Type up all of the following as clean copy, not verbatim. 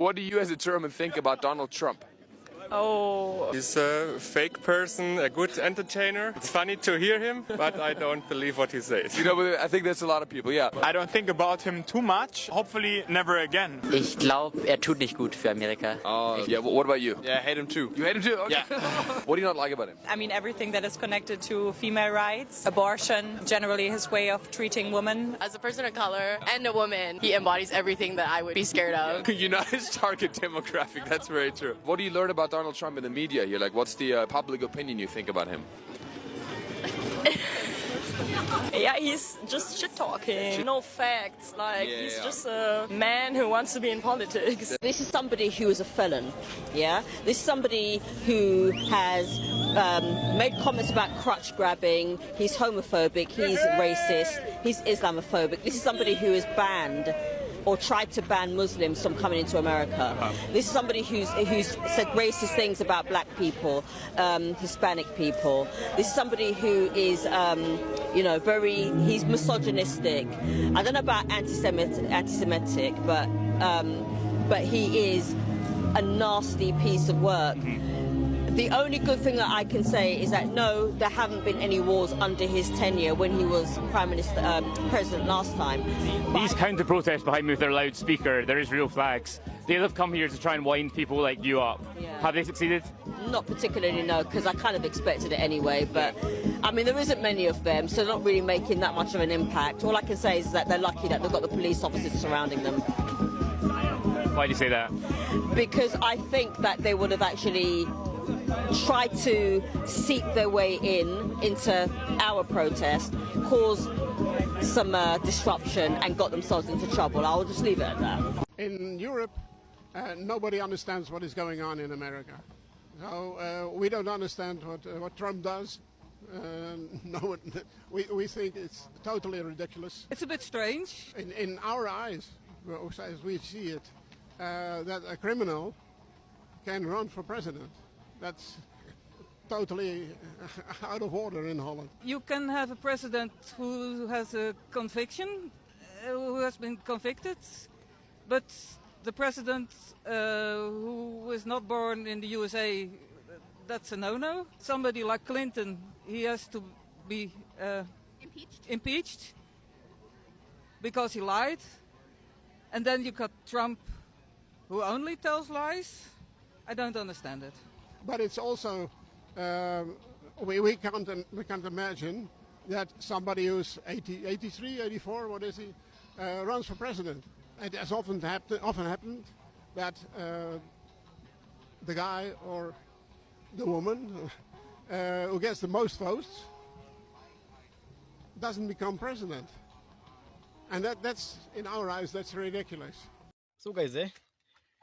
What do you as a German think about Donald Trump? Oh. He's a fake person, a good entertainer. It's funny to hear him, but I don't believe what he says. You know, I think that's a lot of people, yeah. I don't think about him too much. Hopefully never again. Ich glaube, tut nicht gut für Amerika. Yeah, what about you? Yeah, I hate him too. You hate him too? Okay. Yeah. What do you not like about him? I mean, everything that is connected to female rights, abortion, generally his way of treating women. As a person of color and a woman, he embodies everything that I would be scared of. You're not his target demographic, that's very true. What do you learn about Donald Trump in the media here? Like, what's the public opinion you think about him? Yeah, he's just shit-talking. No facts. He's just a man who wants to be in politics. This is somebody who is a felon, yeah? This is somebody who has made comments about crutch grabbing, he's homophobic, he's racist, he's Islamophobic. This is somebody who is banned or tried to ban Muslims from coming into America. This is somebody who's said racist things about black people, Hispanic people. This is somebody who is, he's misogynistic. I don't know about anti-Semitic, but he is a nasty piece of work. The only good thing that I can say is that no, there haven't been any wars under his tenure when he was president last time. These counter-protests behind me with their loudspeaker, there is real flags. They'll have come here to try and wind people like you up. Yeah. Have they succeeded? Not particularly, no, because I kind of expected it anyway. But, I mean, there isn't many of them, so they're not really making that much of an impact. All I can say is that they're lucky that they've got the police officers surrounding them. Why do you say that? Because I think that they would have actually tried to seep their way into our protest, cause some disruption and got themselves into trouble. I'll just leave it at that. In Europe, nobody understands what is going on in America. So we don't understand what Trump does. No, we think it's totally ridiculous. It's a bit strange. In our eyes, as we see it, that a criminal can run for president. That's totally out of order in Holland. You can have a president who has a conviction, who has been convicted, but the president who is not born in the USA, that's a no-no. Somebody like Clinton, he has to be impeached because he lied. And then you got Trump, who only tells lies. I don't understand it. But it's also, we can't imagine that somebody who's 83, 84, what is he, runs for president. It has often happened that the guy or the woman who gets the most votes doesn't become president. And that's, in our eyes, that's ridiculous. So guys, this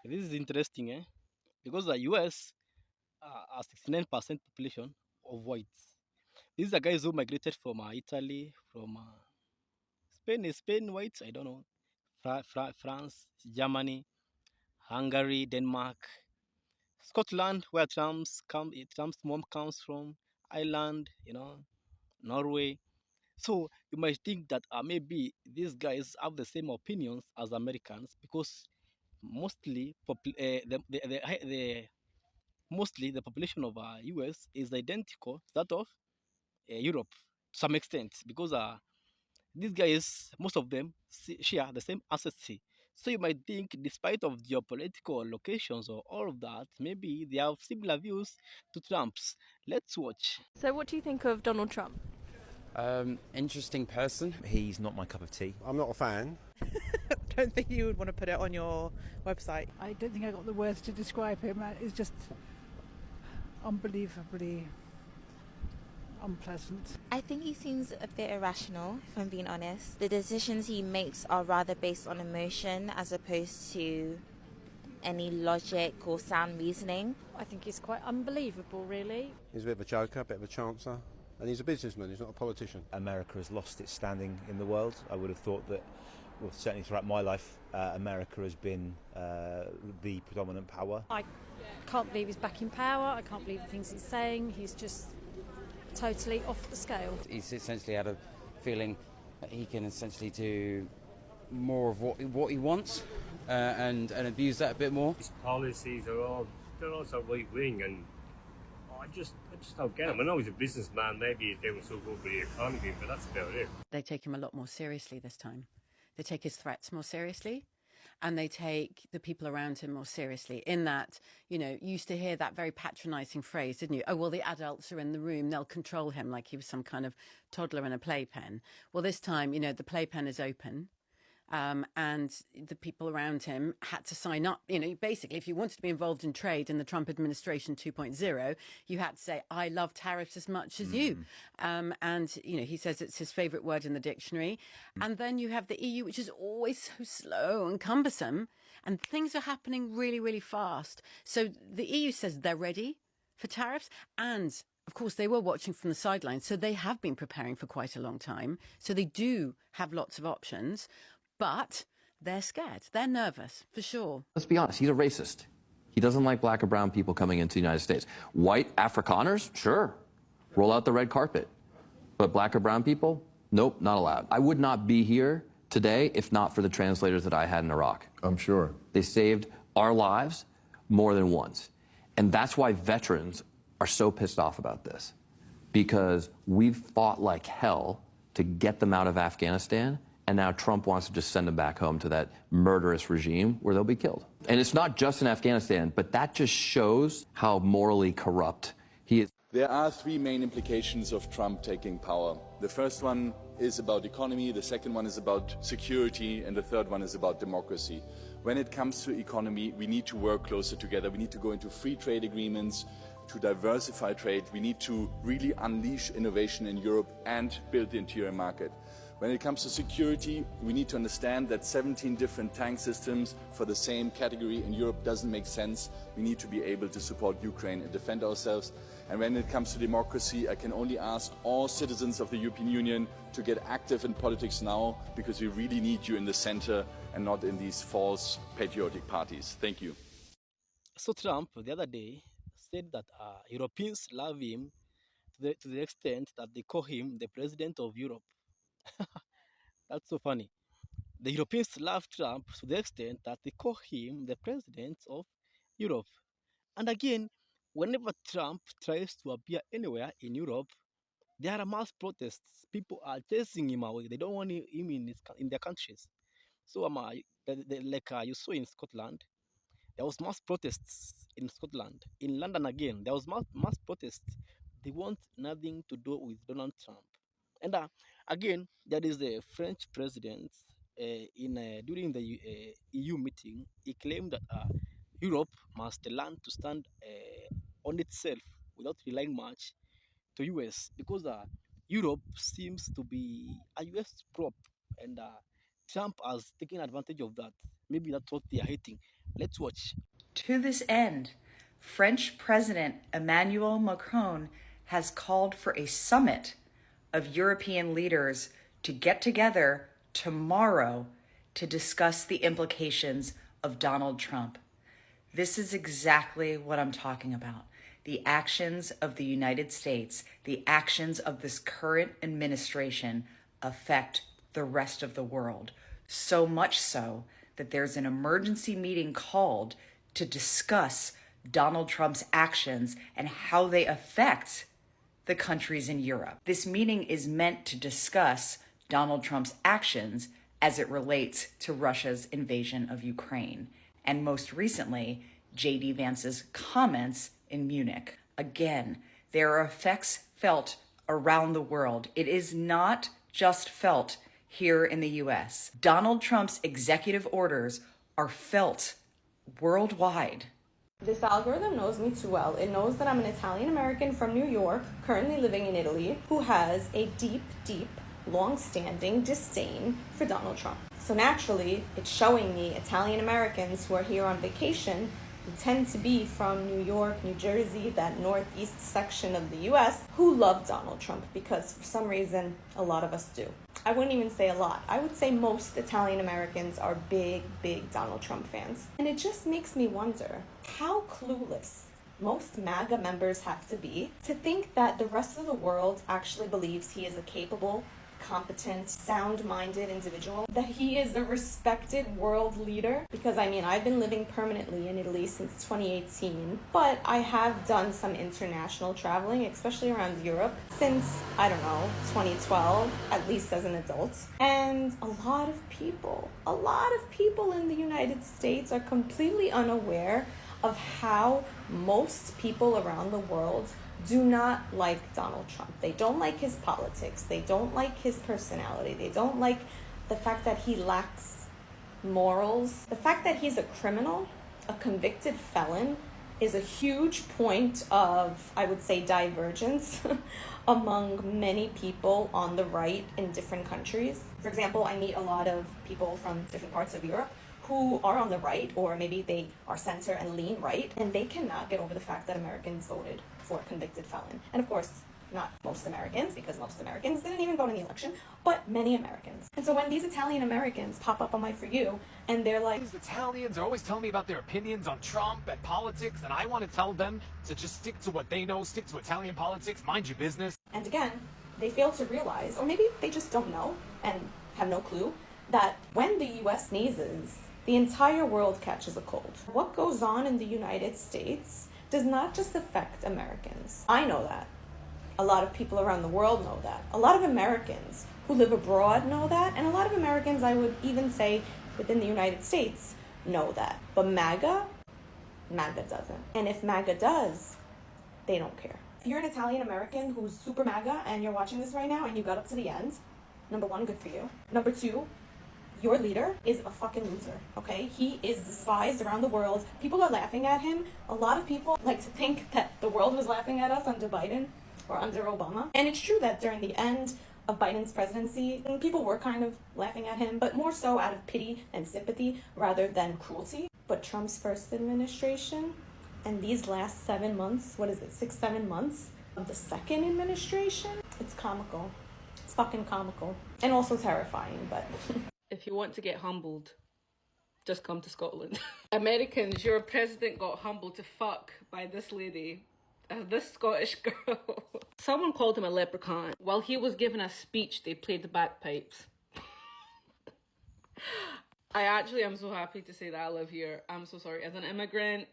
is interesting, because the US are 69% population of whites. These are guys who migrated from Italy, from Spain whites, I don't know, France, Germany, Hungary, Denmark, Scotland, where Trump's mom comes from, Ireland, Norway. So you might think that maybe these guys have the same opinions as Americans, because mostly the population of US is identical to that of Europe to some extent, because these guys, most of them, share the same ancestry. So you might think, despite of geopolitical locations or all of that, maybe they have similar views to Trump's. Let's watch. So what do you think of Donald Trump? Interesting person. He's not my cup of tea. I'm not a fan. I don't think you would want to put it on your website. I don't think I got the words to describe him. It's just unbelievably unpleasant. I think he seems a bit irrational, if I'm being honest. The decisions he makes are rather based on emotion as opposed to any logic or sound reasoning. I think he's quite unbelievable, really. He's a bit of a joker, a bit of a chancer. And he's a businessman, he's not a politician. America has lost its standing in the world. I would have thought that, well, certainly throughout my life, America has been the predominant power. I can't believe he's back in power. I can't believe the things he's saying. He's just totally off the scale. He's essentially had a feeling that he can essentially do more of what he wants, and abuse that a bit more. His policies they're all so right wing, and I just don't get him. I know he's a businessman. Maybe he's doing so good with the economy, but that's about it. They take him a lot more seriously this time. They take his threats more seriously. And they take the people around him more seriously in that, you know, you used to hear that very patronizing phrase, didn't you? Oh, well, the adults are in the room. They'll control him like he was some kind of toddler in a playpen. Well, this time, you know, the playpen is open. And the people around him had to sign up. You know, basically, if you wanted to be involved in trade in the Trump administration 2.0, you had to say, I love tariffs as much as you. And, you know, he says it's his favorite word in the dictionary. And then you have the EU, which is always so slow and cumbersome. And things are happening really, really fast. So the EU says they're ready for tariffs. And of course, they were watching from the sidelines. So they have been preparing for quite a long time. So they do have lots of options. But they're scared. They're nervous, for sure. Let's be honest, he's a racist. He doesn't like black or brown people coming into the United States. White Afrikaners, sure. Roll out the red carpet. But black or brown people, nope, not allowed. I would not be here today if not for the translators that I had in Iraq. I'm sure. They saved our lives more than once. And that's why veterans are so pissed off about this. Because we've fought like hell to get them out of Afghanistan. And now Trump wants to just send them back home to that murderous regime where they'll be killed. And it's not just in Afghanistan, but that just shows how morally corrupt he is. There are three main implications of Trump taking power. The first one is about economy, the second one is about security, and the third one is about democracy. When it comes to economy, we need to work closer together. We need to go into free trade agreements to diversify trade. We need to really unleash innovation in Europe and build the interior market. When it comes to security, we need to understand that 17 different tank systems for the same category in Europe doesn't make sense. We need to be able to support Ukraine and defend ourselves. And when it comes to democracy, I can only ask all citizens of the European Union to get active in politics now, because we really need you in the center and not in these false patriotic parties. Thank you. So Trump, the other day, said that Europeans love him to the extent that they call him the president of Europe. That's so funny. The Europeans love Trump to the extent that they call him the president of Europe. And again, whenever Trump tries to appear anywhere in Europe, there are mass protests. People are chasing him away. They don't want him in their countries. So like you saw in Scotland, there was mass protests in Scotland. In London again, there was mass protests. They want nothing to do with Donald Trump. And again, there is the French president during the EU meeting. He claimed that Europe must learn to stand on itself without relying much to US, because Europe seems to be a US prop, and Trump has taken advantage of that. Maybe that's what they are hating. Let's watch. To this end, French President Emmanuel Macron has called for a summit of European leaders to get together tomorrow to discuss the implications of Donald Trump. This is exactly what I'm talking about. The actions of the United States, the actions of this current administration affect the rest of the world. So much so that there's an emergency meeting called to discuss Donald Trump's actions and how they affect the countries in Europe. This meeting is meant to discuss Donald Trump's actions as it relates to Russia's invasion of Ukraine, and most recently, J.D. Vance's comments in Munich. Again, there are effects felt around the world. It is not just felt here in the US. Donald Trump's executive orders are felt worldwide. This algorithm knows me too well. It knows that I'm an Italian American from New York, currently living in Italy, who has a deep, long-standing disdain for Donald Trump. So naturally, it's showing me Italian Americans who are here on vacation, who tend to be from New York, New Jersey, that northeast section of the US, who love Donald Trump, because for some reason, a lot of us do. I wouldn't even say a lot. I would say most Italian Americans are big Donald Trump fans. And it just makes me wonder how clueless most MAGA members have to be to think that the rest of the world actually believes he is a capable competent, sound-minded individual, that he is a respected world leader. Because I mean, I've been living permanently in Italy since 2018, but I have done some international traveling, especially around Europe, since, I don't know, 2012, at least as an adult. And a lot of people in the United States are completely unaware of how most people around the world do not like Donald Trump. They don't like his politics. They don't like his personality. They don't like the fact that he lacks morals. The fact that he's a criminal, a convicted felon, is a huge point of, I would say, divergence among many people on the right in different countries. For example, I meet a lot of people from different parts of Europe who are on the right, or maybe they are center and lean right, and they cannot get over the fact that Americans voted for a convicted felon. And of course, not most Americans, because most Americans didn't even vote in the election, but many Americans. And so when these Italian Americans pop up on my For You, and they're like, these Italians are always telling me about their opinions on Trump and politics, and I want to tell them to just stick to what they know, stick to Italian politics, mind your business. And again, they fail to realize, or maybe they just don't know and have no clue, that when the US sneezes, the entire world catches a cold. What goes on in the United States does not just affect Americans. I know that. A lot of people around the world know that. A lot of Americans who live abroad know that. And a lot of Americans, I would even say, within the United States, know that. But MAGA doesn't. And if MAGA does, they don't care. If you're an Italian American who's super MAGA and you're watching this right now and you got up to the end, number one, good for you. Number two, your leader is a fucking loser, okay? He is despised around the world. People are laughing at him. A lot of people like to think that the world was laughing at us under Biden or under Obama. And it's true that during the end of Biden's presidency, people were kind of laughing at him, but more so out of pity and sympathy rather than cruelty. But Trump's first administration and these last 7 months, 6-7 months of the second administration, it's comical. It's fucking comical. And also terrifying, but... If you want to get humbled, just come to Scotland. Americans, your president got humbled to fuck by this lady, this Scottish girl. Someone called him a leprechaun. While he was giving a speech, they played the bagpipes. I actually am so happy to say that I live here. I'm so sorry. As an immigrant,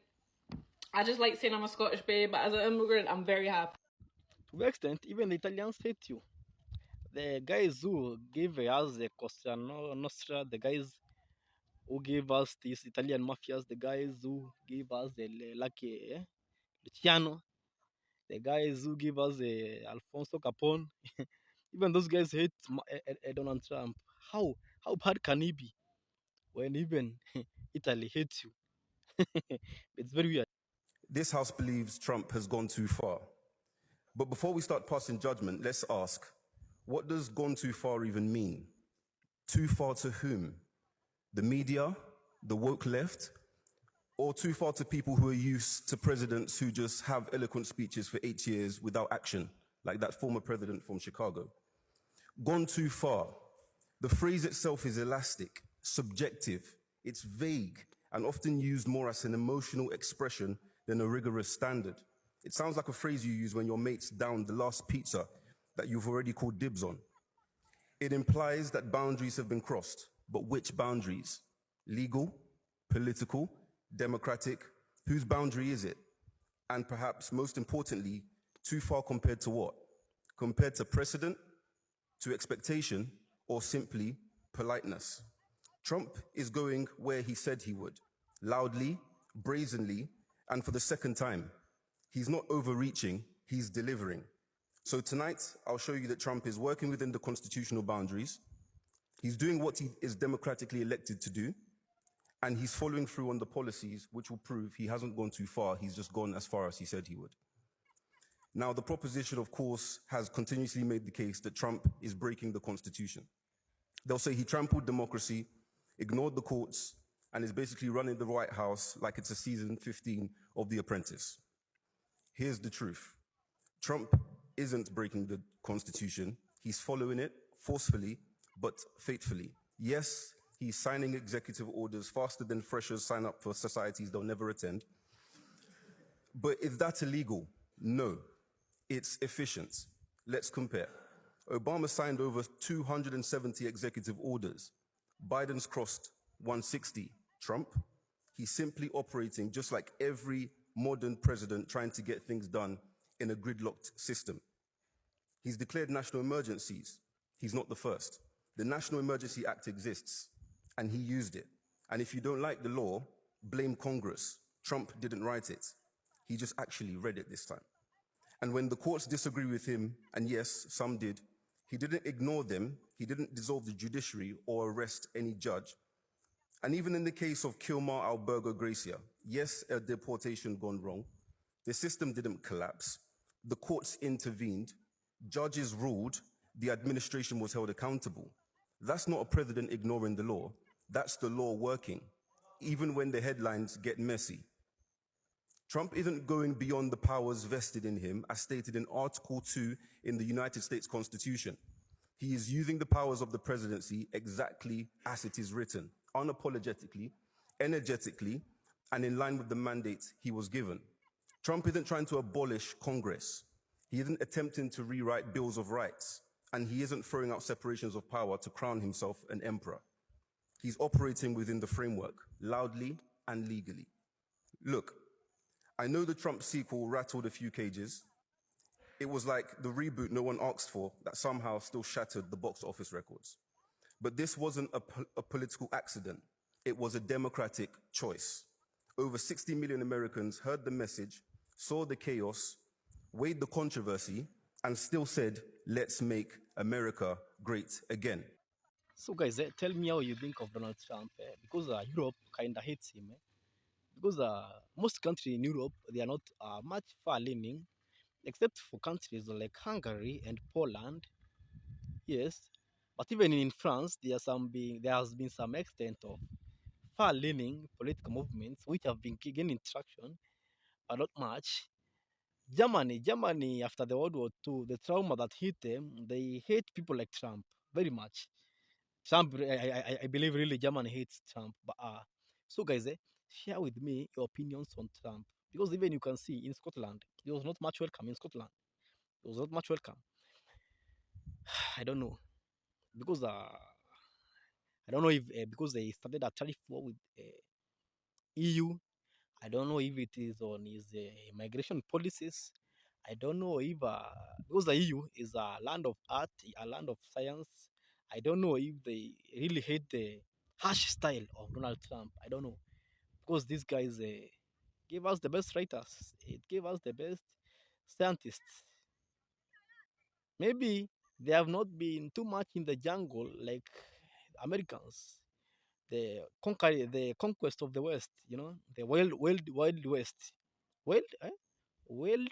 I just like saying I'm a Scottish babe, but as an immigrant, I'm very happy. To the extent, even the Italians hate you. The guys who gave us the Cosa Nostra, the guys who gave us these Italian mafias, the guys who gave us the Luciano, the guys who gave us the Alfonso Capone, even those guys hate Donald Trump. How bad can he be when even Italy hates you? It's very weird. This House believes Trump has gone too far. But before we start passing judgment, let's ask, what does gone too far even mean? Too far to whom? The media, the woke left, or too far to people who are used to presidents who just have eloquent speeches for 8 years without action, like that former president from Chicago? Gone too far. The phrase itself is elastic, subjective, it's vague, and often used more as an emotional expression than a rigorous standard. It sounds like a phrase you use when your mates down the last pizza that you've already called dibs on. It implies that boundaries have been crossed, but which boundaries? Legal, political, democratic? Whose boundary is it? And perhaps most importantly, too far compared to what? Compared to precedent, to expectation, or simply politeness? Trump is going where he said he would, loudly, brazenly, and for the second time. He's not overreaching, he's delivering. So tonight, I'll show you that Trump is working within the constitutional boundaries, he's doing what he is democratically elected to do, and he's following through on the policies which will prove he hasn't gone too far, he's just gone as far as he said he would. Now, the proposition, of course, has continuously made the case that Trump is breaking the Constitution. They'll say he trampled democracy, ignored the courts, and is basically running the White House like it's a season 15 of The Apprentice. Here's the truth. Trump isn't breaking the Constitution. He's following it forcefully, but faithfully. Yes, he's signing executive orders faster than freshers sign up for societies they'll never attend. But is that illegal? No. It's efficient. Let's compare. Obama signed over 270 executive orders. Biden's crossed 160. Trump, he's simply operating just like every modern president trying to get things done in a gridlocked system. He's declared national emergencies. He's not the first. The National Emergency Act exists, and he used it. And if you don't like the law, blame Congress. Trump didn't write it. He just actually read it this time. And when the courts disagree with him, and yes, some did, he didn't ignore them, he didn't dissolve the judiciary or arrest any judge. And even in the case of Kilmar Albergo Gracia, yes, a deportation gone wrong, the system didn't collapse. The courts intervened, judges ruled, the administration was held accountable. That's not a president ignoring the law, that's the law working, even when the headlines get messy. Trump isn't going beyond the powers vested in him, as stated in Article 2 in the United States Constitution. He is using the powers of the presidency exactly as it is written, unapologetically, energetically, and in line with the mandate he was given. Trump isn't trying to abolish Congress. He isn't attempting to rewrite bills of rights, and he isn't throwing out separations of power to crown himself an emperor. He's operating within the framework, loudly and legally. Look, I know the Trump sequel rattled a few cages. It was like the reboot no one asked for that somehow still shattered the box office records. But this wasn't a political accident. It was a democratic choice. Over 60 million Americans heard the message, saw the chaos, weighed the controversy, and still said, let's make America great again. So guys, tell me how you think of Donald Trump, because Europe kind of hates him. Because most countries in Europe, they are not much far-leaning, except for countries like Hungary and Poland. Yes, but even in France, there has been some extent of far-leaning political movements which have been gaining traction, but not much. Germany, after the World War II, the trauma that hit them, they hate people like Trump very much. Trump, I believe really Germany hates Trump. But so guys, share with me your opinions on Trump, because even you can see in Scotland, he was not much welcome in Scotland. He was not much welcome. I don't know, because I don't know if because they started a tariff war with EU. I don't know if it is on his migration policies. I don't know if because the EU is a land of art, a land of science. I don't know if they really hate the harsh style of Donald Trump. I don't know, because these guys gave us the best writers. It gave us the best scientists. Maybe they have not been too much in the jungle like Americans. The conquest of the West, the wild West, wild, wild,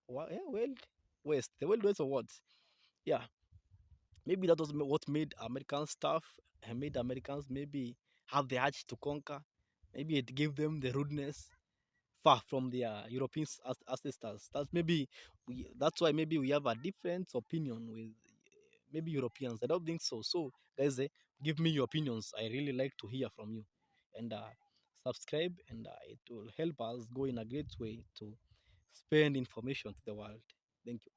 wild West, the wild West of what? Yeah, maybe that was what made Americans tough and made Americans maybe have the urge to conquer. Maybe it gave them the rudeness far from their European ancestors. That's why maybe we have a different opinion with maybe Europeans. I don't think so. So guys, give me your opinions. I really like to hear from you. And subscribe, and it will help us go in a great way to spread information to the world. Thank you.